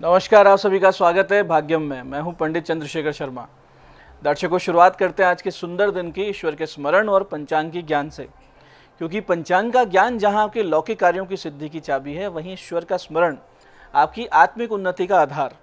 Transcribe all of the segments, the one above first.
नमस्कार, आप सभी का स्वागत है भाग्यम में। मैं हूं पंडित चंद्रशेखर शर्मा। दर्शकों, शुरुआत करते हैं आज के सुंदर दिन की ईश्वर के स्मरण और पंचांग की ज्ञान से, क्योंकि पंचांग का ज्ञान जहां आपके लौकिक कार्यों की सिद्धि की चाबी है, वहीं ईश्वर का स्मरण आपकी आत्मिक उन्नति का आधार।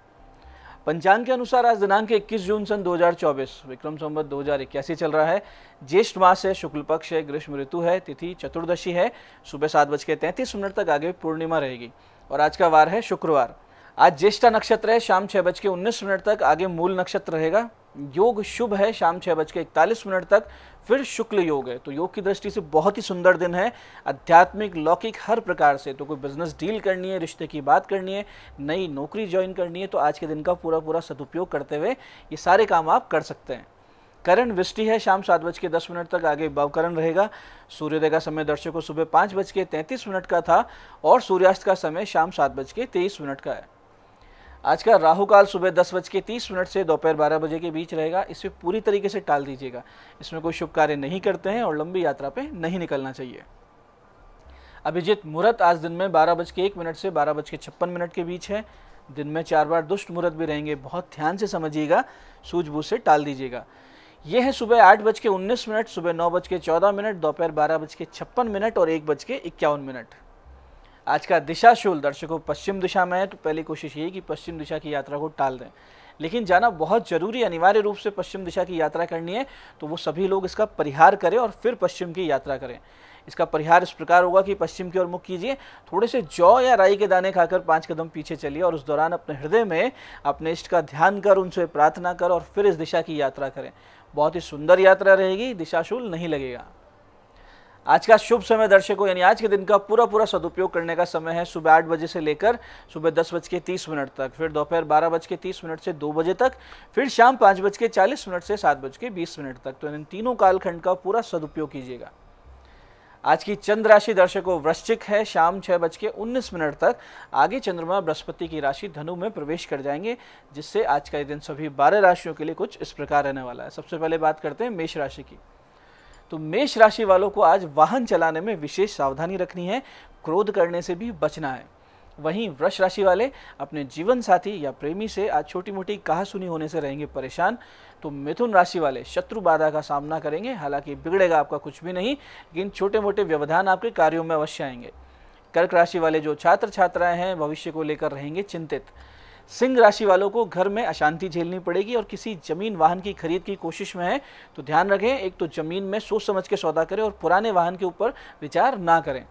पंचांग के अनुसार आज दिनांक 21 जून सन 2024 विक्रम संवत 2081 चल रहा है। ज्येष्ठ मास है, शुक्ल पक्ष है, ग्रीष्म ऋतु है, तिथि चतुर्दशी है, सुबह 7:33 तक आगे पूर्णिमा रहेगी और आज का वार है शुक्रवार। आज ज्येष्ठा नक्षत्र है, शाम 6:19 तक आगे मूल नक्षत्र रहेगा। योग शुभ है, शाम 6:41 तक, फिर शुक्ल योग है। तो योग की दृष्टि से बहुत ही सुंदर दिन है, आध्यात्मिक लौकिक हर प्रकार से। तो कोई बिजनेस डील करनी है, रिश्ते की बात करनी है, नई नौकरी ज्वाइन करनी है, तो आज के दिन का पूरा सदुपयोग करते हुए ये सारे काम आप कर सकते हैं। करण वृष्टि है, शाम 7:10 तक आगे भवकरण रहेगा। सूर्योदय का समय दर्शकों सुबह 5:33 का था और सूर्यास्त का समय शाम 7:23 का है। आज का राहु काल सुबह 10:30 से दोपहर 12 बजे के बीच रहेगा। इसे पूरी तरीके से टाल दीजिएगा। इसमें कोई शुभ कार्य नहीं करते हैं और लंबी यात्रा पे नहीं निकलना चाहिए। अभिजीत मुहूर्त आज दिन में 12:01 से 12:56 के बीच है। दिन में 4 बार दुष्ट मुहूर्त भी रहेंगे, बहुत ध्यान से समझिएगा, सूझबूझ से टाल दीजिएगा। यह है सुबह 8:19, सुबह 9:14, दोपहर 12:56 और 1:51। आज का दिशा शूल दर्शकों पश्चिम दिशा में है, तो पहली कोशिश ये कि पश्चिम दिशा की यात्रा को टाल दें। लेकिन जाना बहुत जरूरी, अनिवार्य रूप से पश्चिम दिशा की यात्रा करनी है, तो वो सभी लोग इसका परिहार करें और फिर पश्चिम की यात्रा करें। इसका परिहार इस प्रकार होगा कि पश्चिम की ओर मुख कीजिए, थोड़े से जौ या राई के दाने खाकर 5 कदम पीछे चलिए और उस दौरान अपने हृदय में अपने इष्ट का ध्यान कर, उनसे प्रार्थना कर और फिर इस दिशा की यात्रा करें। बहुत ही सुंदर यात्रा रहेगी, दिशाशूल नहीं लगेगा। आज का शुभ समय दर्शकों, यानी आज के दिन का पूरा सदुपयोग करने का समय है सुबह 8 बजे से लेकर सुबह 10:30 तक, फिर दोपहर 12:30 से 2 बजे तक, फिर शाम 5:40 से 7:20 तक। तो इन तीनों कालखंड का पूरा सदुपयोग कीजिएगा। आज की चंद्र राशि दर्शकों वृश्चिक है, शाम 6:19 तक आगे चंद्रमा बृहस्पति की राशि धनु में प्रवेश कर जाएंगे, जिससे आज का दिन सभी 12 राशियों के लिए कुछ इस प्रकार रहने वाला है। सबसे पहले बात करते हैं मेष राशि की। तो मेष राशि वालों को आज वाहन चलाने में विशेष सावधानी रखनी है, क्रोध करने से भी बचना है। वहीं वृष राशि वाले अपने जीवन साथी या प्रेमी से आज छोटी मोटी कहासुनी होने से रहेंगे परेशान। तो मिथुन राशि वाले शत्रु बाधा का सामना करेंगे, हालांकि बिगड़ेगा आपका कुछ भी नहीं, लेकिन छोटे मोटे व्यवधान आपके कार्यों में अवश्य आएंगे। कर्क राशि वाले जो छात्र छात्राएं हैं भविष्य को लेकर रहेंगे चिंतित। सिंह राशि वालों को घर में अशांति झेलनी पड़ेगी और किसी जमीन वाहन की खरीद की कोशिश में है, तो ध्यान रखें, एक तो जमीन में सोच समझ के सौदा करें और पुराने वाहन के ऊपर विचार ना करें।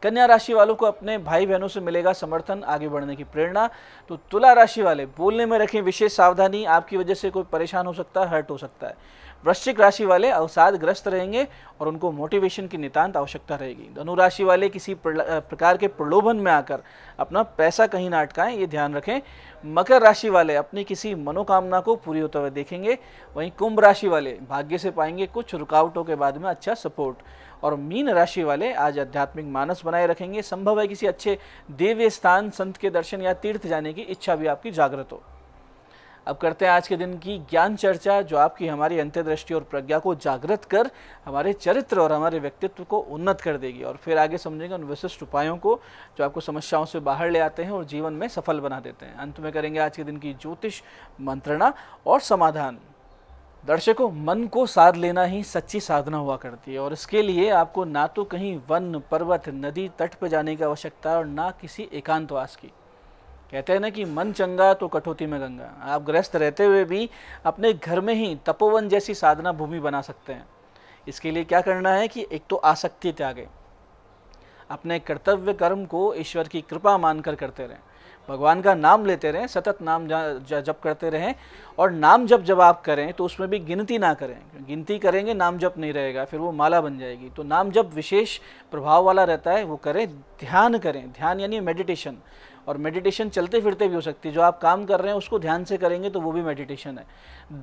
कन्या राशि वालों को अपने भाई बहनों से मिलेगा समर्थन, आगे बढ़ने की प्रेरणा। तो तुला राशि वाले बोलने में रखें विशेष सावधानी, आपकी वजह से कोई परेशान हो सकता है, हर्ट हो सकता है। वृश्चिक राशि वाले अवसादग्रस्त रहेंगे और उनको मोटिवेशन की नितांत आवश्यकता रहेगी। धनु राशि वाले किसी प्रकार के प्रलोभन में आकर अपना पैसा कहीं ना अटकाएं, ये ध्यान रखें। मकर राशि वाले अपनी किसी मनोकामना को पूरी होते हुए देखेंगे। वहीं कुंभ राशि वाले भाग्य से पाएंगे कुछ रुकावटों के बाद में अच्छा सपोर्ट। और मीन राशि वाले आज आध्यात्मिक मानस बनाए रखेंगे। संभव है किसी अच्छे देवीय स्थान, संत के दर्शन या तीर्थ जाने की इच्छा भी आपकी जागृत हो। अब करते हैं आज के दिन की ज्ञान चर्चा, जो आपकी हमारी अंतर्दृष्टि और प्रज्ञा को जागृत कर हमारे चरित्र और हमारे व्यक्तित्व को उन्नत कर देगी। और फिर आगे समझेंगे उन विशिष्ट उपायों को जो आपको समस्याओं से बाहर ले आते हैं और जीवन में सफल बना देते हैं। अंत में करेंगे आज के दिन की ज्योतिष मंत्रणा और समाधान। दर्शकों, मन को साध लेना ही सच्ची साधना हुआ करती है और इसके लिए आपको ना तो कहीं वन पर्वत नदी तट पर जाने की आवश्यकता है और ना किसी एकांतवास की। कहते हैं ना कि मन चंगा तो कठौती में गंगा। आप गृहस्थ रहते हुए भी अपने घर में ही तपोवन जैसी साधना भूमि बना सकते हैं। इसके लिए क्या करना है कि एक तो आसक्ति त्यागें, अपने कर्तव्य कर्म को ईश्वर की कृपा मानकर करते रहें, भगवान का नाम लेते रहें, सतत नाम जप करते रहें। और नाम जप जब आप करें तो उसमें भी गिनती ना करें, गिनती करेंगे नाम जप नहीं रहेगा, फिर वो माला बन जाएगी। तो नाम जप विशेष प्रभाव वाला रहता है, वो करें। ध्यान करें, ध्यान यानी मेडिटेशन, और मेडिटेशन चलते फिरते भी हो सकती है। जो आप काम कर रहे हैं उसको ध्यान से करेंगे तो वो भी मेडिटेशन है।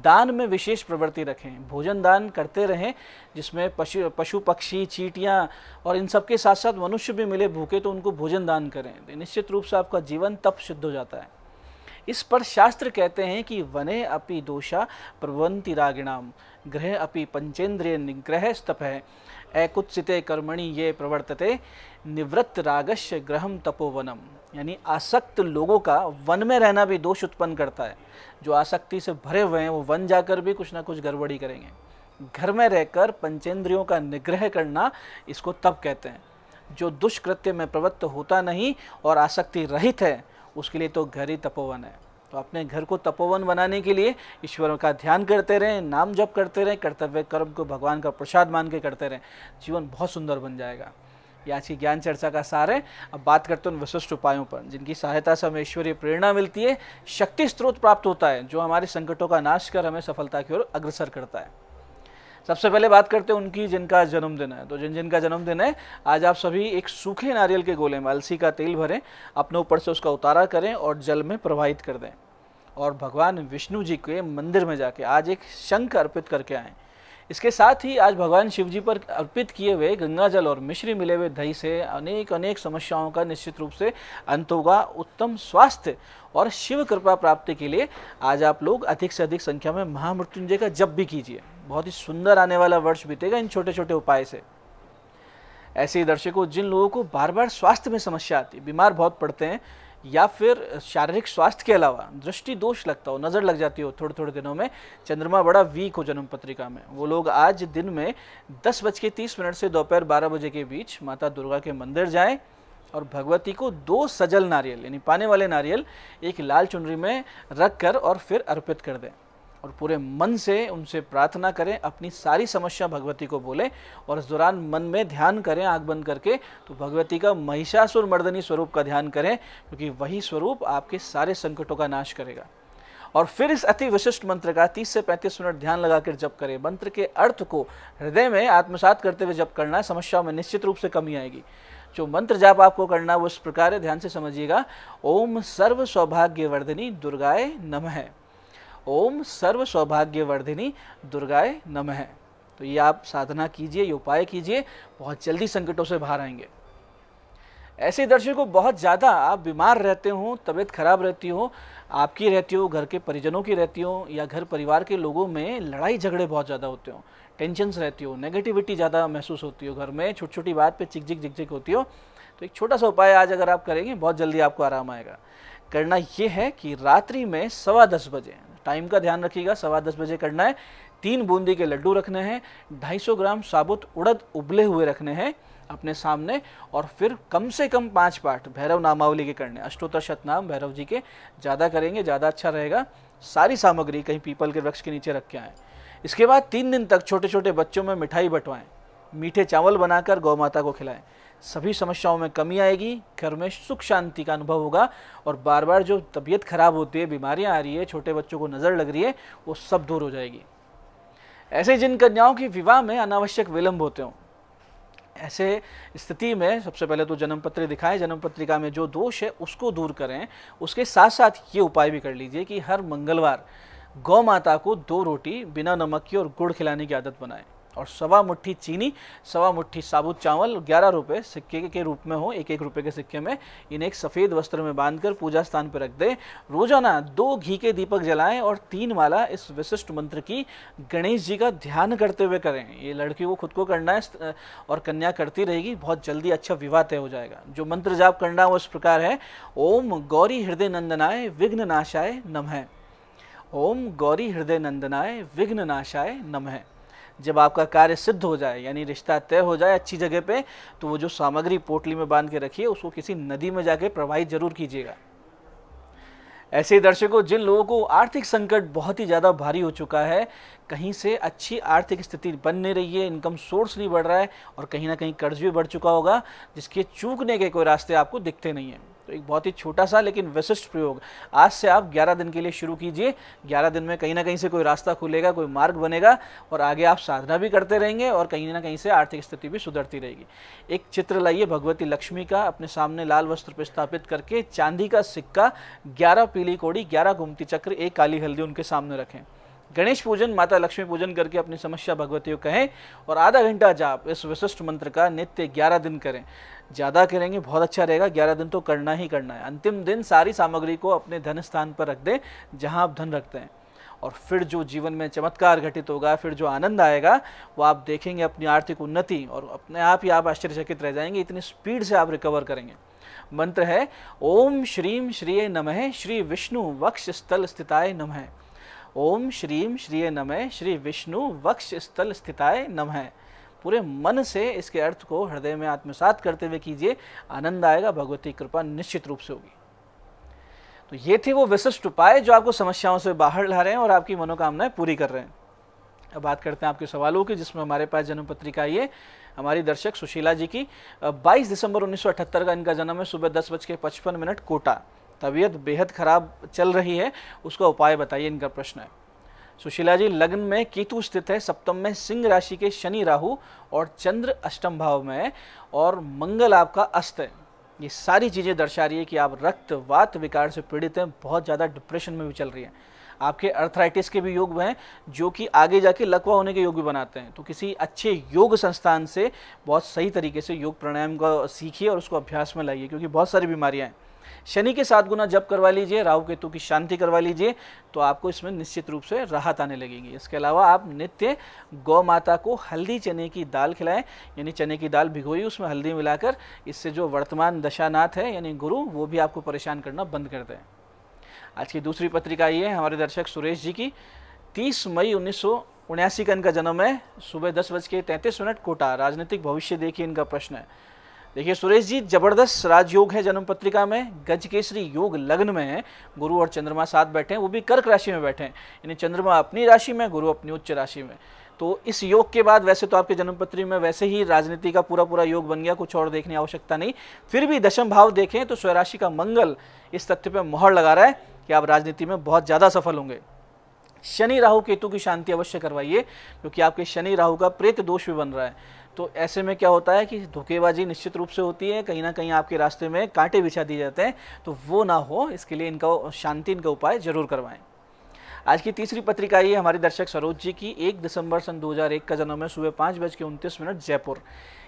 दान में विशेष प्रवृत्ति रखें, भोजन दान करते रहें, जिसमें पशु पक्षी चींटियाँ और इन सब के साथ साथ मनुष्य भी मिले भूखे तो उनको भोजन दान करें। निश्चित रूप से आपका जीवन तप शुद्ध हो जाता है। इस पर शास्त्र कहते हैं कि वने अपि दोषा प्रवन्ति रागिणाम, ग्रह अपि पंचेंद्रिय निग्रह स्तप है। कुत्सिते कर्मणि ये प्रवर्तते निवृत्त रागस्य ग्रहम तपोवनम। यानी आसक्त लोगों का वन में रहना भी दोष उत्पन्न करता है। जो आसक्ति से भरे हुए हैं वो वन जाकर भी कुछ ना कुछ गड़बड़ी करेंगे। घर में रहकर पंचेंद्रियों का निग्रह करना, इसको तप कहते हैं। जो दुष्कृत्य में प्रवृत्त होता नहीं और आसक्ति रहित है, उसके लिए तो घर ही तपोवन है। तो अपने घर को तपोवन बनाने के लिए ईश्वर का ध्यान करते रहें, नाम जप करते रहें, कर्तव्य कर्म को भगवान का प्रसाद मान के करते रहें, जीवन बहुत सुंदर बन जाएगा। ये आज की ज्ञान चर्चा का सार है। अब बात करते हैं उन विशिष्ट उपायों पर जिनकी सहायता से हमें ईश्वरीय प्रेरणा मिलती है, शक्ति स्रोत प्राप्त होता है, जो हमारे संकटों का नाश कर हमें सफलता की ओर अग्रसर करता है। सबसे पहले बात करते हैं उनकी जिनका जन्मदिन है। तो जिनका जन्मदिन है, आज आप सभी एक सूखे नारियल के गोले में अलसी का तेल भरें, अपने ऊपर से उसका उतारा करें और जल में प्रवाहित कर दें और भगवान विष्णु जी के मंदिर में जाके आज एक शंख अर्पित करके आएँ। इसके साथ ही आज भगवान शिव जी पर अर्पित किए हुए गंगा जल और मिश्री मिले हुए दही से अनेक समस्याओं का निश्चित रूप से अंत होगा। उत्तम स्वास्थ्य और शिव कृपा प्राप्ति के लिए आज आप लोग अधिक से अधिक संख्या में महामृत्युंजय का जप भी कीजिए। बहुत ही सुंदर आने वाला वर्ष बीतेगा इन छोटे छोटे उपाय से। ऐसे ही दर्शकों, जिन लोगों को बार बार स्वास्थ्य में समस्या आती है, बीमार बहुत पड़ते हैं, या फिर शारीरिक स्वास्थ्य के अलावा दृष्टि दोष लगता हो, नज़र लग जाती हो थोड़े थोड़े दिनों में, चंद्रमा बड़ा वीक हो जन्म पत्रिका में, वो लोग आज दिन में 10:30 से दोपहर 12 बजे के बीच माता दुर्गा के मंदिर जाएं और भगवती को 2 सजल नारियल यानी पाने वाले नारियल एक लाल चुनरी में रख कर और फिर अर्पित कर दें और पूरे मन से उनसे प्रार्थना करें, अपनी सारी समस्या भगवती को बोलें और इस दौरान मन में ध्यान करें आंख बंद करके। तो भगवती का महिषासुर मर्दनी स्वरूप का ध्यान करें, क्योंकि वही स्वरूप आपके सारे संकटों का नाश करेगा। और फिर इस अति विशिष्ट मंत्र का 30 से 35 मिनट ध्यान लगाकर जप करें। मंत्र के अर्थ को हृदय में आत्मसात करते हुए जप करना है, समस्याओं में निश्चित रूप से कमी आएगी। जो मंत्र जाप आपको करना है वो इस प्रकार है, ध्यान से समझिएगा। ओम सर्व सौभाग्यवर्धिनी दुर्गाय नमः। ओम सर्व सौभाग्यवर्धिनी दुर्गाय नमः। तो ये आप साधना कीजिए, ये उपाय कीजिए, बहुत जल्दी संकटों से बाहर आएंगे। ऐसे दर्शकों, बहुत ज़्यादा आप बीमार रहते हो, तबीयत खराब रहती हो, आपकी रहती हो, घर के परिजनों की रहती हो, या घर परिवार के लोगों में लड़ाई झगड़े बहुत ज़्यादा होते हो, टेंशन्स रहती हो, नेगेटिविटी ज़्यादा महसूस होती हो, घर में छोटी छोटी बात पे चिक होती हो, तो एक छोटा सा उपाय आज अगर आप करेंगे बहुत जल्दी आपको आराम आएगा। करना ये है कि रात्रि में 10:15 बजे, टाइम का ध्यान रखिएगा, 10:15 बजे करना है। 3 बूंदी के लड्डू रखने हैं, 250 ग्राम साबुत उड़द उबले हुए रखने हैं अपने सामने, और फिर कम से कम 5 पाठ भैरव नामावली के करने, अष्टोत्तर शतनाम भैरव जी के ज़्यादा करेंगे, ज़्यादा अच्छा रहेगा। सारी सामग्री कहीं पीपल के वृक्ष के नीचे रख के आएँ। इसके बाद 3 दिन तक छोटे छोटे बच्चों में मिठाई बंटवाएं, मीठे चावल बनाकर गौ माता को खिलाएं। सभी समस्याओं में कमी आएगी, घर में सुख शांति का अनुभव होगा और बार बार जो तबीयत खराब होती है, बीमारियां आ रही है, छोटे बच्चों को नज़र लग रही है, वो सब दूर हो जाएगी। ऐसे जिन कन्याओं की विवाह में अनावश्यक विलंब होते हो, ऐसे स्थिति में सबसे पहले तो जन्म पत्री दिखाएं, जन्म पत्रिका में जो दोष है उसको दूर करें। उसके साथ साथ ये उपाय भी कर लीजिए कि हर मंगलवार गौ माता को 2 रोटी बिना नमक की और गुड़ खिलाने की आदत बनाएं, और 1.25 मुट्ठी चीनी, 1.25 मुट्ठी साबुत चावल 11 रुपये सिक्के के रूप में हो, 1-1 रुपये के सिक्के में, इन्हें एक सफ़ेद वस्त्र में बांधकर पूजा स्थान पर रख दें। रोजाना 2 घी के दीपक जलाएं और 3 माला इस विशिष्ट मंत्र की गणेश जी का ध्यान करते हुए करें। ये लड़की को खुद को करना है और कन्या करती रहेगी, बहुत जल्दी अच्छा विवाह तय हो जाएगा। जो मंत्र जाप करना है वो इस प्रकार है। ओम गौरी हृदय नंदनाय विघ्न नाशाय नमः। ओम गौरी हृदय नंदनाय विघ्न नाशाय नमः। जब आपका कार्य सिद्ध हो जाए, यानी रिश्ता तय हो जाए अच्छी जगह पे, तो वो जो सामग्री पोटली में बांध के रखिए, उसको किसी नदी में जाके प्रवाहित जरूर कीजिएगा। ऐसे ही दर्शकों, जिन लोगों को आर्थिक संकट बहुत ही ज़्यादा भारी हो चुका है, कहीं से अच्छी आर्थिक स्थिति बन नहीं रही है, इनकम सोर्स नहीं बढ़ रहा है और कहीं ना कहीं कर्ज भी बढ़ चुका होगा, जिसके चूकने के कोई रास्ते आपको दिखते नहीं हैं, तो एक बहुत ही छोटा सा लेकिन विशिष्ट प्रयोग आज से आप 11 दिन के लिए शुरू कीजिए। 11 दिन में कहीं ना कहीं से कोई रास्ता खुलेगा, कोई मार्ग बनेगा और आगे आप साधना भी करते रहेंगे और कहीं ना कहीं से आर्थिक स्थिति भी सुधरती रहेगी। एक चित्र लाइए भगवती लक्ष्मी का, अपने सामने लाल वस्त्र पर स्थापित करके चांदी का सिक्का, 11 पीली कोड़ी, 11 गोमती चक्र, 1 काली हल्दी उनके सामने रखें। गणेश पूजन, माता लक्ष्मी पूजन करके अपनी समस्या भगवती को कहें और आधा घंटा जाप इस विशिष्ट मंत्र का नित्य 11 दिन करें। ज़्यादा करेंगे बहुत अच्छा रहेगा, 11 दिन तो करना ही करना है। अंतिम दिन सारी सामग्री को अपने धन स्थान पर रख दें जहां आप धन रखते हैं और फिर जो जीवन में चमत्कार घटित होगा, फिर जो आनंद आएगा वो आप देखेंगे, अपनी आर्थिक उन्नति, और अपने आप ही आप आश्चर्यचकित रह जाएंगे, इतनी स्पीड से आप रिकवर करेंगे। मंत्र है ओम श्रीम श्रीये नमः श्री विष्णु वक्ष स्थल स्थिताय नमः। ओम श्रीम श्रीये नमः श्री विष्णु वक्ष स्थल स्थिताय नमः। पूरे मन से इसके अर्थ को हृदय में आत्मसात करते हुए कीजिए, आनंद आएगा, भगवती कृपा निश्चित रूप से होगी। तो ये थे वो विशिष्ट उपाय जो आपको समस्याओं से बाहर ला रहे हैं और आपकी मनोकामनाएं पूरी कर रहे हैं। अब बात करते हैं आपके सवालों की, जिसमें हमारे पास जन्म पत्रिका आई है हमारी दर्शक सुशीला जी की। 22 दिसंबर 1978 का इनका जन्म है। सुबह 10:55 कोटा। तबीयत बेहद खराब चल रही है, उसका उपाय बताइए, इनका प्रश्न है। सुशीला जी, लग्न में केतु स्थित है, सप्तम में सिंह राशि के शनि राहु और चंद्र अष्टम भाव में है, और मंगल आपका अस्त है। ये सारी चीज़ें दर्शा रही है कि आप रक्त वात विकार से पीड़ित हैं, बहुत ज़्यादा डिप्रेशन में भी चल रही हैं। आपके अर्थराइटिस के भी योग हैं जो कि आगे जाके लकवा होने के योग भी बनाते हैं। तो किसी अच्छे योग संस्थान से बहुत सही तरीके से योग प्राणायाम का सीखिए और उसको अभ्यास में लाइए, क्योंकि बहुत सारी बीमारियां हैं। शनि के 7 गुना जप करवा लीजिए, राहु केतु की शांति करवा लीजिए, तो आपको इसमें निश्चित रूप से राहत आने लगेगी। इसके अलावा आप नित्य गौ माता को हल्दी चने की दाल खिलाएं, यानी चने की दाल भिगोई, उसमें हल्दी मिलाकर। इससे जो वर्तमान दशानाथ है यानी गुरु, वो भी आपको परेशान करना बंद कर दें। आज की दूसरी पत्रिका ये है हमारे दर्शक सुरेश जी की। 30 मई 1979 का इनका जन्म है। सुबह 10:33 कोटा। राजनीतिक भविष्य देखिए, इनका प्रश्न है। देखिए सुरेश जी, जबरदस्त राजयोग है जन्म पत्रिका में, गजकेसरी योग लग्न में है, गुरु और चंद्रमा साथ बैठे हैं, वो भी कर्क राशि में बैठे हैं, यानी चंद्रमा अपनी राशि में, गुरु अपनी उच्च राशि में। तो इस योग के बाद वैसे तो आपके जन्म पत्री में वैसे ही राजनीति का पूरा योग बन गया, कुछ और देखने की आवश्यकता नहीं। फिर भी दशम भाव देखें तो स्वराशि का मंगल इस तथ्य पर मोहर लगा रहा है कि आप राजनीति में बहुत ज़्यादा सफल होंगे। शनि राहु केतु की शांति अवश्य करवाइए, क्योंकि आपके शनि राहु का प्रेत दोष भी बन रहा है। तो ऐसे में क्या होता है कि धोखेबाजी निश्चित रूप से होती है, कहीं ना कहीं आपके रास्ते में कांटे बिछा दिए जाते हैं, तो वो ना हो, इसके लिए इनका शांति, इनका उपाय जरूर करवाएं। आज की तीसरी पत्रिका ये हमारी दर्शक सरोज जी की। 1 दिसंबर सन 2001 का जन्म है। सुबह 5:29 जयपुर।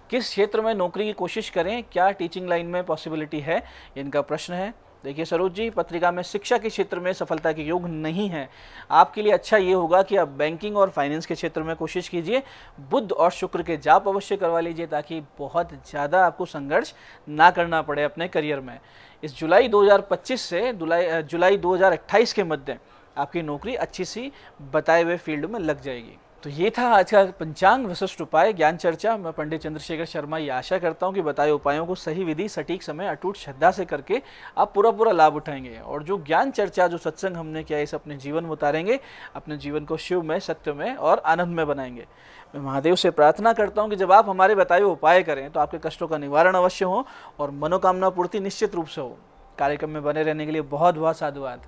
किस क्षेत्र में नौकरी की कोशिश करें, क्या टीचिंग लाइन में पॉसिबिलिटी है, इनका प्रश्न है। देखिए सरोज जी, पत्रिका में शिक्षा के क्षेत्र में सफलता के योग नहीं है। आपके लिए अच्छा ये होगा कि आप बैंकिंग और फाइनेंस के क्षेत्र में कोशिश कीजिए। बुध और शुक्र के जाप अवश्य करवा लीजिए, ताकि बहुत ज़्यादा आपको संघर्ष ना करना पड़े अपने करियर में। इस जुलाई 2025 से जुलाई 2028 के मध्य आपकी नौकरी अच्छी सी बताए हुए फील्ड में लग जाएगी। तो ये था आज का पंचांग विशिष्ट उपाय ज्ञान चर्चा। मैं पंडित चंद्रशेखर शर्मा ये आशा करता हूँ कि बताए उपायों को सही विधि, सटीक समय, अटूट श्रद्धा से करके आप पूरा लाभ उठाएंगे, और जो ज्ञान चर्चा, जो सत्संग हमने किया, इसे अपने जीवन में उतारेंगे, अपने जीवन को शिव में, सत्य में और आनंद में बनाएंगे। मैं महादेव से प्रार्थना करता हूँ कि जब आप हमारे बताए हुए उपाय करें तो आपके कष्टों का निवारण अवश्य हो और मनोकामना पूर्ति निश्चित रूप से हो। कार्यक्रम में बने रहने के लिए बहुत बहुत साधुवाद।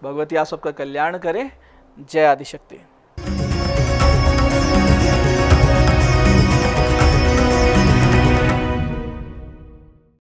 भगवती आप सबका कल्याण करे। जय आदिशक्ति।